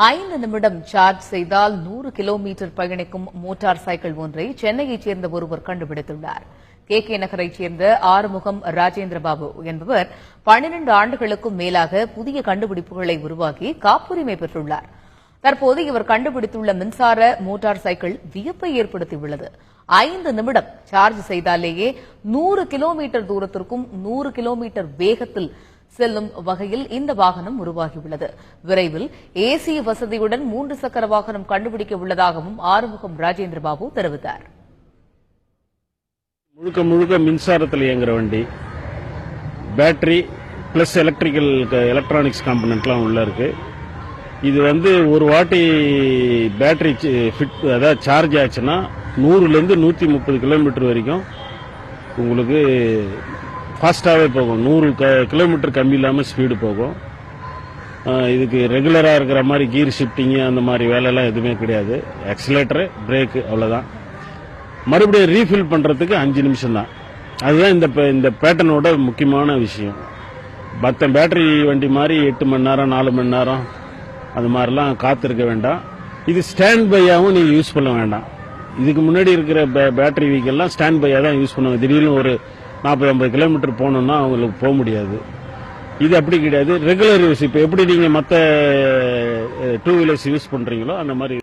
5 நிமிடம் சார்ஜ் செய்தால் 100 கிலோமீட்டர் பயணிக்கும் மோட்டார் சைக்கிள் ஒன்றை சென்னையைச் சேர்ந்த ஒருவர் கண்டுபிடித்துள்ளார். கே நகரைச் சேர்ந்த ஆறுமுகம் ராஜேந்திரபாபு என்பவர் 12 ஆண்டுகளுக்கும் மேலாக புதிய கண்டுபிடிப்புகளை உருவாக்கி காப்புரிமை பெற்றுள்ளார். தற்போது இவர் கண்டுபிடித்துள்ள மின்சார மோட்டார் சைக்கிள் வியப்பை ஏற்படுத்தியுள்ளது. 5 நிமிடம் சார்ஜ் செய்தாலேயே 100 கிலோமீட்டர் தூரத்திற்கும் 100 கிலோமீட்டர் வேகத்தில் செல்லும் வகையில் இந்த வாகனம் உருவாகியுள்ளது. விரைவில் ஏசி வசதியுடன் 3 சக்கர வாகனம் கண்டுபிடிக்க உள்ளதாகவும் ஆறுமுகம் ராஜேந்திரபாபு தெரிவித்தார். முழுக்க முழுக்க மின்சாரத்தில் இயங்குற வண்டி, பேட்டரி பிளஸ் எலக்ட்ரானிக்ஸ் காம்பனன்ட்லாம் உள்ள இருக்கு. இது ஒரு வாட்டி பேட்டரி அதாவது சார்ஜ் ஆச்சுன்னா 100லேருந்து 130 கிலோமீட்டர் வரைக்கும் உங்களுக்கு ஃபாஸ்டாகவே போகும். 100 கிலோமீட்டர் கம்மி இல்லாமல் ஸ்பீடு போகும். இதுக்கு ரெகுலராக இருக்கிற மாதிரி கீர் ஷிஃப்டிங்கு அந்த மாதிரி வேலையெல்லாம் எதுவுமே கிடையாது. ஆக்சிலேட்டரு, பிரேக்கு, அவ்வளோதான். மறுபடியும் ரீஃபில் பண்ணுறதுக்கு 5 நிமிஷம் தான். அதுதான் இந்த பேட்டர்னோட முக்கியமான விஷயம். மற்ற பேட்டரி வண்டி மாதிரி 8 மணி நேரம் 4 மணி நேரம் அது மாதிரிலாம் காத்திருக்க வேண்டாம். இது ஸ்டாண்ட் பையாகவும் நீங்கள் யூஸ் பண்ண வேண்டாம். இதுக்கு முன்னாடி இருக்கிற பேட்டரி வெஹிக்கல்லாம் ஸ்டாண்ட் பையாக தான் யூஸ் பண்ணுவாங்க. திடீர்னு ஒரு 40-50 கிலோமீட்டர் போகணும்னா அவங்களுக்கு போக முடியாது. இது அப்படி கிடையாது, ரெகுலர் யூஸ். இப்போ எப்படி நீங்கள் மற்ற 2 வீலர்ஸ் யூஸ் பண்ணுறீங்களோ அந்த மாதிரி